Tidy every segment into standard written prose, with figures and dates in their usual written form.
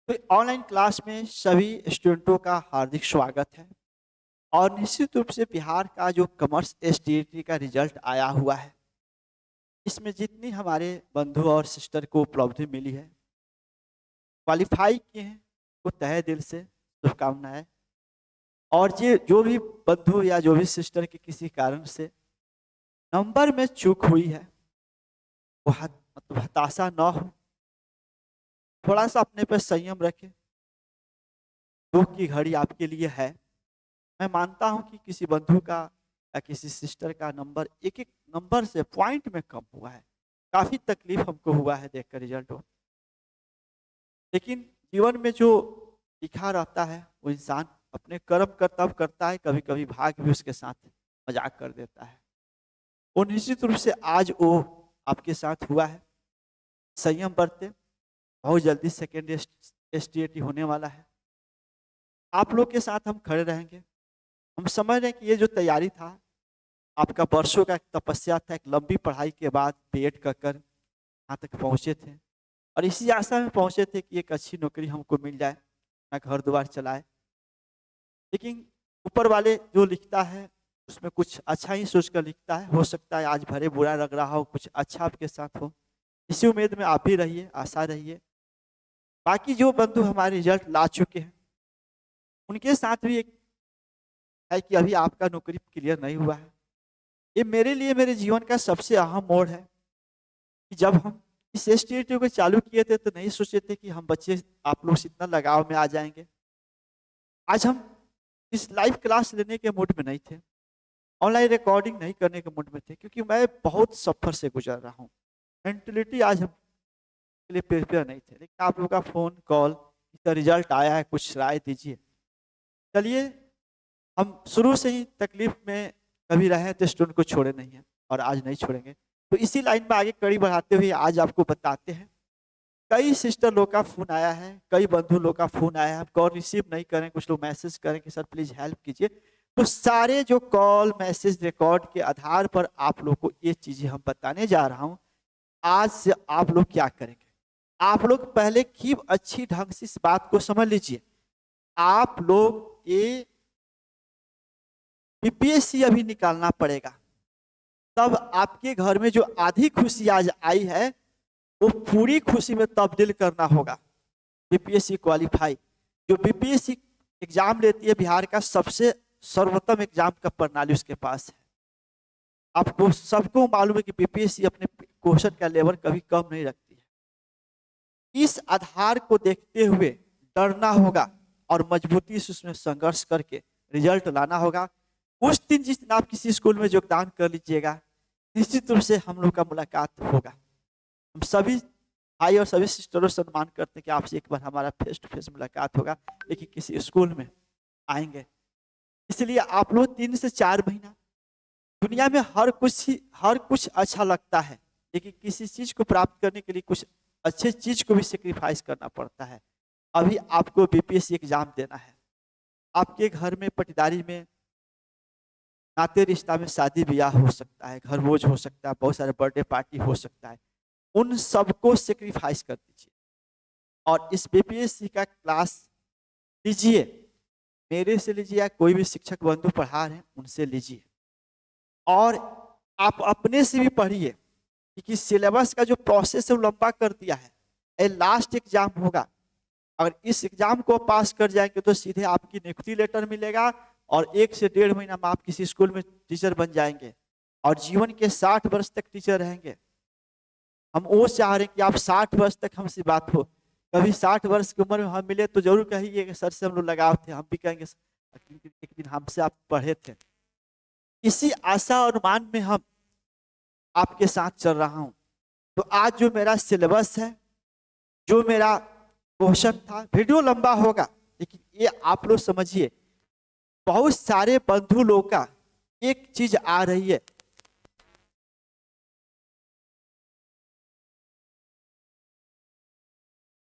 तो online class में सभी स्टूडेंटों का हार्दिक स्वागत है। और निश्चित रूप से बिहार का जो कॉमर्स एसटीईटी का रिजल्ट आया हुआ है, इसमें जितनी हमारे बंधु और सिस्टर को उपलब्धि मिली है, क्वालिफाई किए हैं, वो तहे दिल से शुभकामनाएं। और ये जो भी बंधु या जो भी सिस्टर के किसी कारण से नंबर में चूक हुई है, वो मतलब हताशा ना हो, थोड़ा सा अपने पर संयम रखें। दुख की घड़ी आपके लिए है। मैं मानता हूं कि किसी बंधु का या किसी सिस्टर का नंबर एक एक नंबर से पॉइंट में कम हुआ है। काफी तकलीफ हमको हुआ है देखकर रिजल्ट हो। लेकिन जीवन में जो लिखा रहता है वो इंसान अपने कर्म का तब करता है, कभी कभी भाग्य भी उसके साथ मजाक कर देता है। वो निश्चित रूप से आज वो आपके साथ हुआ है। संयम बरते, बहुत जल्दी सेकेंड एसटीएटी होने वाला है। आप लोग के साथ हम खड़े रहेंगे। हम समझ रहे हैं कि ये जो तैयारी था, आपका वर्षों का एक तपस्या था, एक लंबी पढ़ाई के बाद बीएड कर यहाँ तक पहुँचे थे। और इसी आशा में पहुँचे थे कि एक अच्छी नौकरी हमको मिल जाए, अपना घर द्वार चलाए। लेकिन ऊपर वाले जो लिखता है उसमें कुछ अच्छा ही सोच कर लिखता है। हो सकता है आज भरे बुरा लग रहा हो, कुछ अच्छा आपके साथ हो। इसी उम्मीद में आप भी रहिए, आशा रहिए। बाकी जो बंधु हमारे रिजल्ट ला चुके हैं, उनके साथ भी एक है कि अभी आपका नौकरी क्लियर नहीं हुआ है। ये मेरे लिए मेरे जीवन का सबसे अहम मोड़ है कि जब हम इस एसटीईटी को चालू किए थे तो नहीं सोचे थे कि हम बच्चे आप लोग से इतना लगाव में आ जाएंगे। आज हम इस लाइव क्लास लेने के मूड में नहीं थे, ऑनलाइन रिकॉर्डिंग नहीं करने के मूड में थे, क्योंकि मैं बहुत सफर से गुजर रहा हूँ। मेंटलिटी आज हम के लिए प्रिपेयर नहीं थे। लेकिन आप लोगों का फोन कॉल, इसका रिजल्ट आया है, कुछ राय दीजिए। चलिए, हम शुरू से ही तकलीफ में कभी रहे तो स्टूडेंट को छोड़े नहीं है और आज नहीं छोड़ेंगे। तो इसी लाइन में आगे कड़ी बढ़ाते हुए आज आपको बताते हैं। कई सिस्टर लोग का फोन आया है, कई बंधु लोग का फोन आया है। हम कॉल रिसीव नहीं करें, कुछ लोग मैसेज करें कि सर प्लीज हेल्प कीजिए। तो सारे जो कॉल मैसेज रिकॉर्ड के आधार पर आप लोग को ये चीजें हम बताने जा रहा हूं। आज से आप लोग क्या करेंगे, आप लोग पहले खूब अच्छी ढंग से इस बात को समझ लीजिए। आप लोग ये बीपीएससी अभी निकालना पड़ेगा, तब आपके घर में जो आधी खुशी आज आई है वो पूरी खुशी में तब्दील करना होगा। बीपीएससी क्वालिफाई, जो बीपीएससी एग्जाम लेती है, बिहार का सबसे सर्वोत्तम एग्जाम का प्रणाली उसके पास है। आपको सबको मालूम है कि बीपीएससी अपने क्वेश्चन का लेवल कभी कम नहीं रखती है। इस आधार को देखते हुए डरना होगा और मजबूती से उसमें संघर्ष करके रिजल्ट लाना होगा। उस दिन जिस दिन आप किसी स्कूल में योगदान कर लीजिएगा, निश्चित रूप से हम लोग का मुलाकात होगा। हम सभी भाई और सभी सिस्टरों से सम्मान करते हैं कि आपसे एक बार हमारा फेस टू फेस मुलाकात होगा, लेकिन किसी स्कूल में आएंगे। इसलिए आप लोग 3 से 4 महीना, दुनिया में हर कुछ अच्छा लगता है, लेकिन किसी चीज को प्राप्त करने के लिए कुछ अच्छे चीज को भी सेक्रीफाइस करना पड़ता है। अभी आपको बीपीएससी एग्जाम देना है। आपके घर में पटीदारी में नाते रिश्ता में शादी ब्याह हो सकता है, घर भोज हो सकता है, बहुत सारे बर्थडे पार्टी हो सकता है। उन सबको सेक्रीफाइस कर दीजिए और इस बीपीएससी का क्लास लीजिए। मेरे से लीजिए या कोई भी शिक्षक बंधु पढ़ा रहे हैं उनसे लीजिए। और आप अपने से भी पढ़िए, क्योंकि सिलेबस का जो प्रोसेस है वो लंबा कर दिया है। ये लास्ट एग्जाम होगा। अगर इस एग्जाम को पास कर जाएंगे तो सीधे आपकी नियुक्ति लेटर मिलेगा और 1 से 1.5 महीना में आप किसी स्कूल में टीचर बन जाएंगे और जीवन के 60 वर्ष तक टीचर रहेंगे। हम वो चाह रहे हैं कि आप 60 वर्ष तक हमसे बात हो। कभी 60 वर्ष की उम्र में हम मिले तो जरूर कहिए कि सर से हम लोग लगाव थे। हम भी कहेंगे एक दिन हमसे आप पढ़े थे। इसी आशा और मान में हम आपके साथ चल रहा हूं। तो आज जो मेरा सिलेबस है, जो मेरा क्वेश्चन था, वीडियो लंबा होगा, लेकिन ये आप लोग समझिए, बहुत सारे बंधु लोग का एक चीज आ रही है।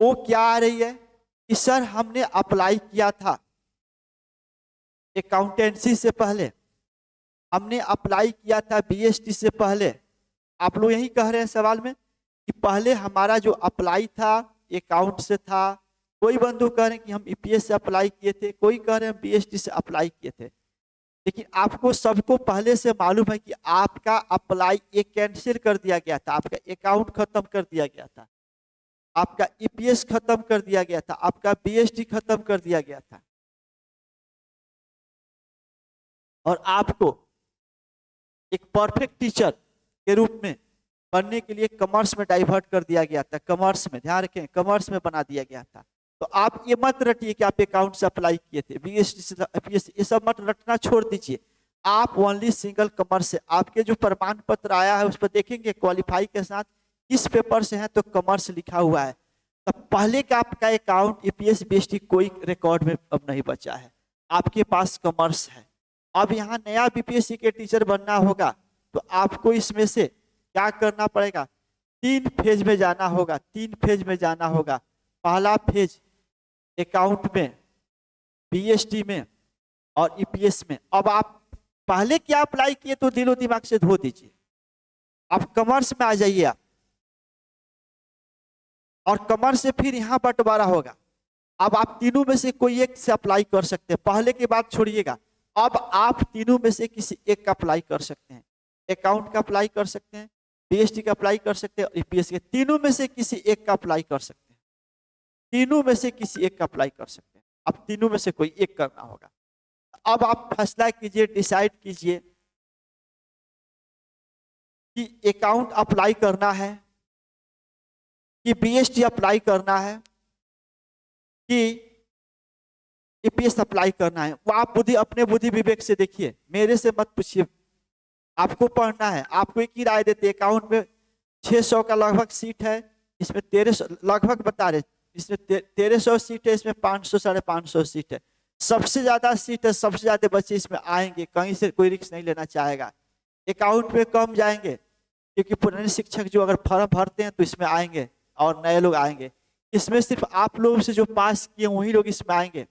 वो क्या आ रही है कि सर हमने अप्लाई किया था अकाउंटेंसी से पहले, हमने अप्लाई किया था बीएसटी से पहले। आप लोग यही कह रहे हैं सवाल में कि पहले हमारा जो अप्लाई था अकाउंट से था, कोई बंधु कह रहे हैं कि हम ईपीएस से अप्लाई किए थे, कोई कह रहे हैं हम बीएसटी से अप्लाई किए थे। लेकिन आपको सबको पहले से मालूम है कि आपका अप्लाई एक कैंसिल कर दिया गया था, आपका अकाउंट खत्म कर दिया गया था, आपका ईपीएस खत्म कर दिया गया था, आपका बीएसटी खत्म कर दिया गया था, और आपको एक परफेक्ट टीचर के रूप में बनने के लिए कॉमर्स में डाइवर्ट कर दिया गया था। कॉमर्स में, ध्यान रखें, कॉमर्स में बना दिया गया था। तो आप ये मत रटिए कि आप अकाउंट से अप्लाई किए थे, बीएसटी से, ईपीएस, ये सब मत रटना, छोड़ दीजिए। आप ओनली सिंगल कॉमर्स से, आपके जो प्रमाण पत्र आया है उस पर देखेंगे क्वालिफाई के साथ किस पेपर से है, तो कॉमर्स लिखा हुआ है। तब पहले का आपका अकाउंट ईपीएस बीएसटी कोई रिकॉर्ड में अब नहीं बचा है, आपके पास कॉमर्स है। अब यहाँ नया बीपीएससी के टीचर बनना होगा तो आपको इसमें से क्या करना पड़ेगा, 3 फेज में जाना होगा, 3 फेज में जाना होगा। पहला फेज अकाउंट में, बीएसटी में और ईपीएस में। अब आप पहले क्या अप्लाई किए तो दिलो दिमाग से धो दीजिए, आप कॉमर्स में आ जाइए आप, और कॉमर्स से फिर यहाँ बंटवारा होगा। अब आप तीनों में से कोई एक से अप्लाई कर सकते हैं, पहले की बात छोड़िएगा। अब आप तीनों में से किसी एक का अप्लाई कर सकते हैं, अकाउंट का अप्लाई कर सकते हैं, बीएसटी का अप्लाई कर सकते हैं, और ईपीएस के, तीनों में से किसी एक का अप्लाई कर सकते हैं, तीनों में से किसी एक का अप्लाई कर सकते हैं। अब तीनों में से कोई एक करना होगा। अब आप फैसला कीजिए, डिसाइड कीजिए कि अकाउंट अप्लाई करना है कि बीएसटी अप्लाई करना है कि ईपीएस अप्लाई करना है। वो आप अपने बुद्धि विवेक से देखिए, मेरे से मत पूछिए। आपको पढ़ना है, आपको एक ही राय देते। अकाउंट में 600 का लगभग सीट है, इसमें 1300 लगभग बता रहे, इसमें 1300 सीट है, इसमें 500 550 सीट है। सबसे ज्यादा सीट है, सबसे ज्यादा बच्चे इसमें आएंगे, कहीं से कोई रिस्क नहीं लेना चाहेगा। अकाउंट में कम जाएंगे क्योंकि पुराने शिक्षक जो अगर फॉर्म भरते हैं तो इसमें आएंगे और नए लोग आएंगे। इसमें सिर्फ आप लोग से जो पास किए वही लोग इसमें आएंगे।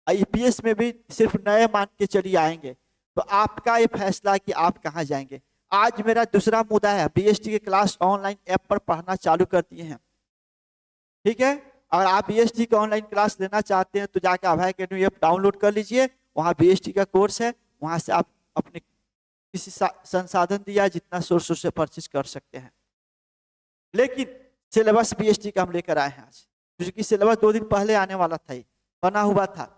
ईपीएस में भी सिर्फ नए मान के चलिए आएंगे। तो आपका ये फैसला कि आप कहाँ जाएंगे। आज मेरा दूसरा मुद्दा है, बीएसटी के क्लास ऑनलाइन ऐप पर पढ़ना चालू कर दिए हैं, ठीक है। अगर आप बीएसटी का ऑनलाइन क्लास लेना चाहते हैं तो जाकर अभय अकेडमी ऐप डाउनलोड कर लीजिए, वहाँ बीएसटी का कोर्स है, वहाँ से आप अपने किसी संसाधन दिया जितना सोर्स से परचेज कर सकते हैं। लेकिन सिलेबस बीएसटी का हम लेकर आए हैं आज, क्योंकि सिलेबस 2 दिन पहले आने वाला था, ही बना हुआ था,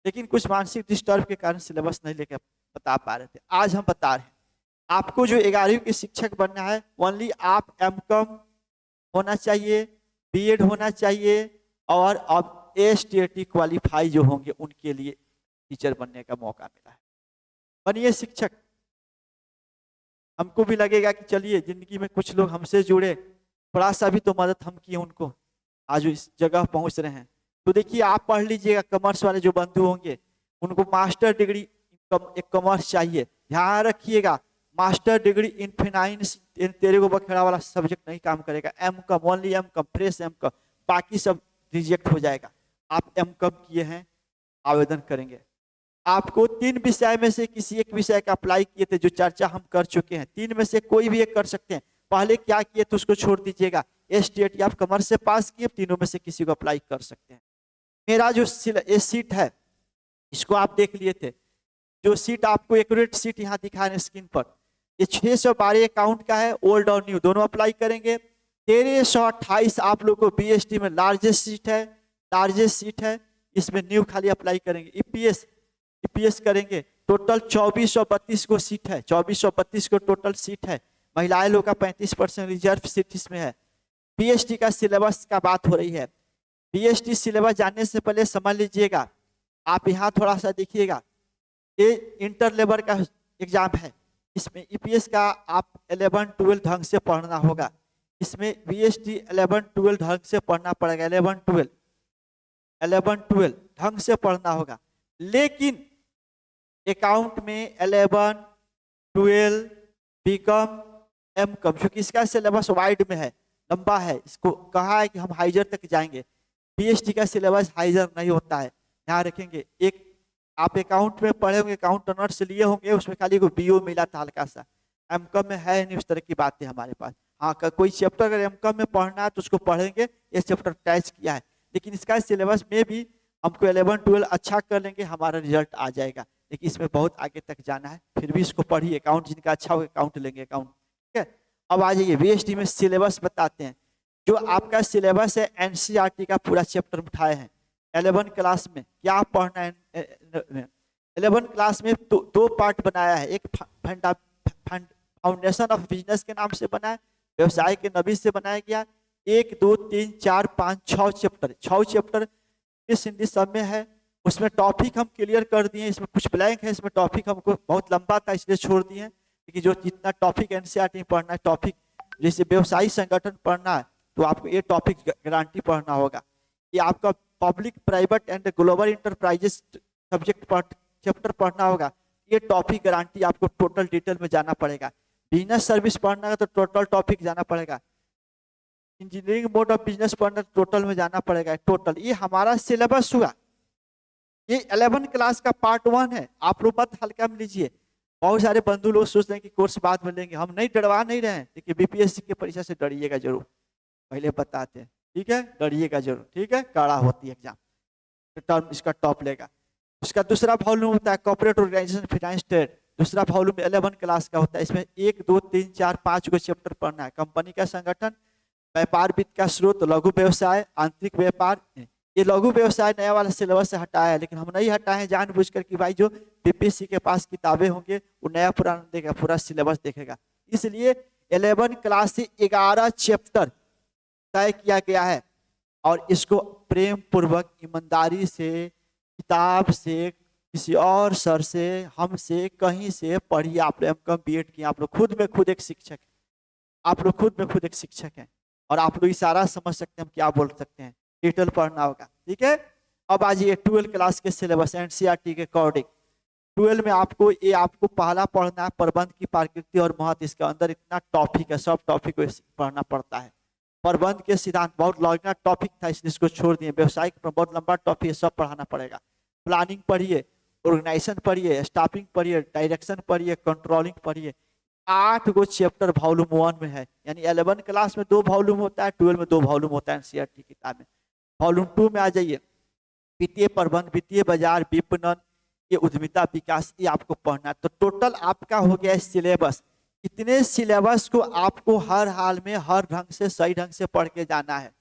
लेकिन कुछ मानसिक डिस्टर्ब के कारण सिलेबस नहीं लेकर बता पा रहे थे। आज हम बता रहे हैं आपको जो 11वीं के शिक्षक बनना है, ओनली आप एमकॉम होना चाहिए, बीएड होना चाहिए, और अब एसटीईटी क्वालिफाई जो होंगे उनके लिए टीचर बनने का मौका मिला है। बनिए शिक्षक। हमको भी लगेगा कि चलिए जिंदगी में कुछ लोग हमसे जुड़े, थोड़ा सा भी तो मदद हम किए उनको, आज इस जगह पहुंच रहे हैं। तो देखिए आप पढ़ लीजिएगा, कॉमर्स वाले जो बंधु होंगे उनको मास्टर डिग्री एक कॉमर्स चाहिए, ध्यान रखिएगा। मास्टर डिग्री इन फाइनेंस तेरे को बखेड़ा वाला सब्जेक्ट नहीं काम करेगा। MCom, only MCom, fresh MCom, बाकी सब रिजेक्ट हो जाएगा। आप एमकॉम किए हैं, आवेदन करेंगे। आपको 3 विषय में से किसी एक विषय का अप्लाई किए थे, जो चर्चा हम कर चुके हैं, 3 में से कोई भी एक कर सकते हैं। पहले क्या किए तो उसको छोड़ दीजिएगा। एसटीईटी आप कॉमर्स से पास किए, तीनों में से किसी को अप्लाई कर सकते हैं। मेरा जो सीट है इसको आप देख लिए थे, जो सीट आपको एक्यूरेट सीट यहाँ दिखा रहे स्क्रीन पर, ये 612 अकाउंट का है, ओल्ड और न्यू दोनों अप्लाई करेंगे। 1328 आप लोग को बीएसटी में लार्जेस्ट सीट है, इसमें न्यू खाली अप्लाई करेंगे। ईपीएस करेंगे, टोटल 2432 को सीट है, 2432 को टोटल सीट है। महिलाएं लोग का 35% रिजर्व सीट इसमें है। बीएसटी का सिलेबस का बात हो रही है। बीएसटी सिलेबस जानने से पहले समझ लीजिएगा, आप यहाँ थोड़ा सा देखिएगा, ये इंटर लेवल का एग्जाम है, इसमें ईपीएस का आप 11-12 ढंग से पढ़ना होगा। इसमें बीएसटी 11-12 ढंग से पढ़ना पड़ेगा, 11-12 ढंग से पढ़ना होगा। लेकिन अकाउंट में 11-12 बीकॉम एमकॉम, क्योंकि इसका सिलेबस वाइड में है, लंबा है, इसको कहा है कि हम हाइजर तक जाएंगे। बीएसटी का सिलेबस हाइजर नहीं होता है, ध्यान रखेंगे। एक आप अकाउंट में पढ़े होंगे, अकाउंट ऑनर्स लिए होंगे, उसमें खाली को बीओ मिला था हल्का सा, एमकॉम में है नहीं उस तरह की बातें हमारे पास। हाँ, कोई चैप्टर अगर एमकॉम में पढ़ना है तो उसको पढ़ेंगे, ये चैप्टर टच किया है। लेकिन इसका सिलेबस में भी हमको 11 12 अच्छा कर लेंगे, हमारा रिजल्ट आ जाएगा। लेकिन इसमें बहुत आगे तक जाना है, फिर भी इसको पढ़िए। अकाउंट जिनका अच्छा होगा अकाउंट लेंगे, अकाउंट, ठीक है। अब आ जाइए बीएसटी में सिलेबस बताते हैं। जो आपका सिलेबस है एनसीईआरटी का पूरा चैप्टर उठाए हैं। 11 क्लास में क्या पढ़ना है, 11 क्लास में दो पार्ट बनाया है। एक फाउंडेशन ऑफ बिजनेस के नाम से बना है, व्यवसाय के नबी से बनाया गया। 1 2 3 4 5 6 चैप्टर, 6 चैप्टर इस हिंदी सब में है। उसमें टॉपिक हम क्लियर कर दिए, इसमें कुछ ब्लैंक है, इसमें टॉपिक हमको बहुत लंबा था इसलिए छोड़ दिए। क्योंकि जो जितना टॉपिक एनसीईआरटी में पढ़ना है, टॉपिक जैसे व्यवसायी संगठन पढ़ना है तो आपको ये टॉपिक गारंटी पढ़ना होगा। ये आपका public private and global enterprises subject chapter पढ़ना होगा। ये टॉपिक गारंटी आपको टोटल डिटेल में जाना पड़ेगा। बिजनेस सर्विस पढ़ना है तो टोटल टॉपिक जाना पड़ेगा। इंजीनियरिंग मोड ऑफ बिजनेस पढ़ना टोटल में जाना पड़ेगा, टोटल। ये हमारा सिलेबस हुआ। ये 11 क्लास का पार्ट 1 है। आप लोग मत हल्का में लीजिए। बहुत सारे बंधु लोग सोचते हैं कि कोर्स बाद में लेंगे, हम नहीं डरवा नहीं रहे हैं, लेकिन बीपीएससी की परीक्षा से डरिएगा जरूर, पहले बताते हैं, ठीक है। डरिएगा जरूर, ठीक है, कड़ा होती है एग्जाम, टर्म इसका टॉप लेगा। उसका दूसरा वॉल्यूम होता है कॉर्पोरेट ऑर्गेनाइजेशन फाइनेंस ट्रेड, दूसरा वॉल्यूम 11 क्लास का होता है। इसमें 1 2 3 4 5 को चैप्टर पढ़ना है। कंपनी का संगठन, व्यापार वित्त का स्रोत, लघु व्यवसाय, आंतरिक व्यापार। ये लघु व्यवसाय नया वाला सिलेबस से हटाया है, लेकिन हम नहीं हटाए हैं जानबूझकर कि भाई जो बीपीएससी के पास किताबें होंगे वो नया पुराना देखेगा, पूरा सिलेबस देखेगा। इसलिए 11 क्लास से 11 चैप्टर तय किया गया है और इसको प्रेम पूर्वक ईमानदारी से किताब से किसी और सर से हमसे कहीं से पढ़िए। आप लोग एमकॉम बीएड किए, आप लोग खुद में खुद एक शिक्षक हैं, आप लोग खुद में खुद एक शिक्षक हैं और आप लोग इशारा समझ सकते हैं हम क्या बोल सकते हैं। डिटेल पढ़ना होगा, ठीक है। अब आज ये 12 क्लास के सिलेबस एनसीईआरटी के अकॉर्डिंग 12 में आपको ये आपको पहला पढ़ना है प्रबंध की प्रकृति और महत्व। इसके अंदर इतना टॉपिक है, सब टॉपिक को पढ़ना पड़ता है। प्रबंध के सिद्धांत बहुत लंबा टॉपिक था इसलिए इसको छोड़ दिए। व्यवसायिक बहुत लंबा टॉपिक है, सब पढ़ाना पड़ेगा। प्लानिंग पढ़िए, ऑर्गेनाइजेशन पढ़िए, स्टाफिंग पढ़िए, डायरेक्शन पढ़िए, कंट्रोलिंग पढ़िए। 8 गो चैप्टर वॉल्यूम 1 में है। यानी 11 क्लास में 2 वॉल्यूम होता है, 12 में 2 वॉल्यूम होता है एनसीईआरटी किताब में। वॉल्यूम 2 में आ जाइए, वित्तीय प्रबंध, वित्तीय बाजार, विपणन, ये उद्यमिता विकास, ये आपको पढ़ना है। तो टोटल आपका हो गया सिलेबस। इतने सिलेबस को आपको हर हाल में हर ढंग से सही ढंग से पढ़ के जाना है।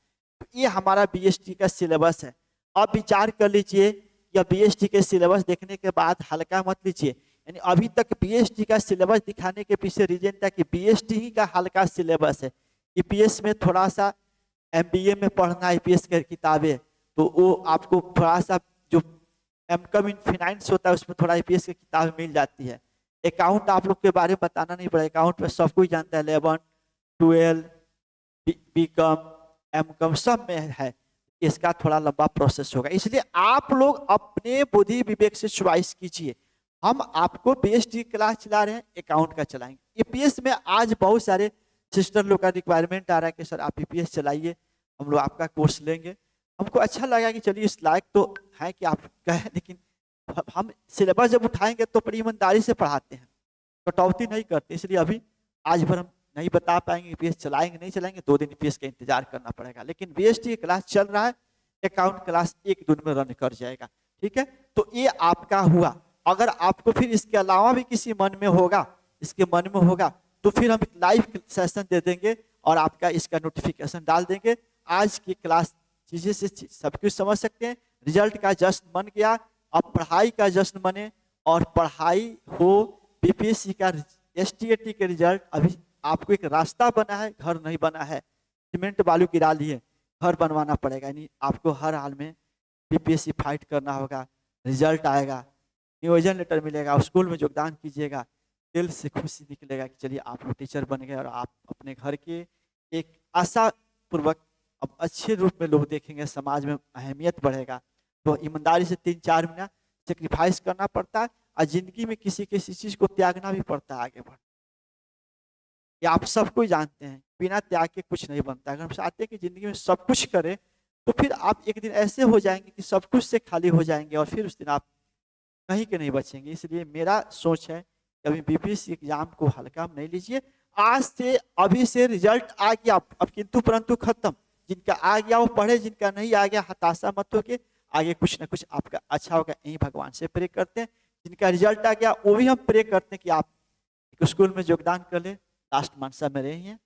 तो ये हमारा बीएसटी का सिलेबस है। अब विचार कर लीजिए या बीएसटी के सिलेबस देखने के बाद हल्का मत लीजिए। यानी अभी तक बीएसटी का सिलेबस दिखाने के पीछे रीजन था कि बीएसटी ही का हल्का सिलेबस है। ईपीएस में थोड़ा सा, एमबीए में पढ़ना ईपीएस की किताबें, तो वो आपको थोड़ा सा जो एमकॉम इन फाइनेंस होता है उसमें थोड़ा ईपीएस की किताबें मिल जाती है। अकाउंट आप लोग के बारे में बताना नहीं पड़ेगा, अकाउंट में सब कुछ जानता है। 11 12 बीकॉम एमकॉम सब में है। इसका थोड़ा लंबा प्रोसेस होगा, इसलिए आप लोग अपने बुद्धि विवेक से चॉइस कीजिए। हम आपको बीएसटी क्लास चला रहे हैं, अकाउंट का चलाएंगे। ईपीएस में आज बहुत सारे सिस्टर लोग का रिक्वायरमेंट आ रहा है कि सर आप ईपीएस चलाइए, हम लोग आपका कोर्स लेंगे। हमको अच्छा लगा कि चलिए इस लायक तो है कि आप कहें, लेकिन हम सिलेबस जब उठाएंगे तो बड़ी ईमानदारी से पढ़ाते हैं, कटौती नहीं करते। इसलिए अभी आज भर हम नहीं बता पाएंगे ईपीएस चलाएंगे नहीं चलाएंगे, 2 दिन ईपीएस का इंतजार करना पड़ेगा। लेकिन बीएसटी क्लास चल रहा है, अकाउंट क्लास 1 दिन में रन कर जाएगा, ठीक है। तो ये आपका हुआ। अगर आपको फिर इसके अलावा भी किसी मन में होगा, इसके मन में होगा, तो फिर हम लाइव सेशन दे देंगे और आपका इसका नोटिफिकेशन डाल देंगे। आज की क्लास चीजें से सब कुछ समझ सकते हैं। रिजल्ट का जश्न बन गया, अब पढ़ाई का जश्न बने और पढ़ाई हो। बीपीएससी का एसटीएटी के रिजल्ट, अभी आपको एक रास्ता बना है, घर नहीं बना है। सीमेंट बालू गिरा लिए, घर बनवाना पड़ेगा। यानी आपको हर हाल में बीपीएससी फाइट करना होगा। रिजल्ट आएगा, नियोजन लेटर मिलेगा, स्कूल में योगदान कीजिएगा, दिल से खुशी निकलेगा कि चलिए आप लोग टीचर बन गए और आप अपने घर के एक आशा पूर्वक अब अच्छे रूप में लोग देखेंगे, समाज में अहमियत बढ़ेगा। तो ईमानदारी से 3-4 महीना सेक्रीफाइस करना पड़ता है और जिंदगी में किसी किसी चीज को त्यागना भी पड़ता है आगे बढ़। ये आप सबको जानते हैं, बिना त्याग के कुछ नहीं बनता। अगर हम चाहते हैं कि जिंदगी में सब कुछ करें तो फिर आप एक दिन ऐसे हो जाएंगे कि सब कुछ से खाली हो जाएंगे और फिर उस दिन आप कहीं के नहीं बचेंगे। इसलिए मेरा सोच है कि अभी बीपीएससी एग्जाम को हल्का में नहीं लीजिए। आज से अभी से रिजल्ट आ गया, अब किंतु परंतु खत्म। जिनका आ गया वो पढ़े, जिनका नहीं आ गया हताशा मत होके आगे कुछ ना कुछ आपका अच्छा होगा, यही भगवान से प्रे करते हैं। जिनका रिजल्ट आ गया वो भी हम प्रे करते हैं कि आप स्कूल में योगदान कर ले, लास्ट मंसा में रही हैं।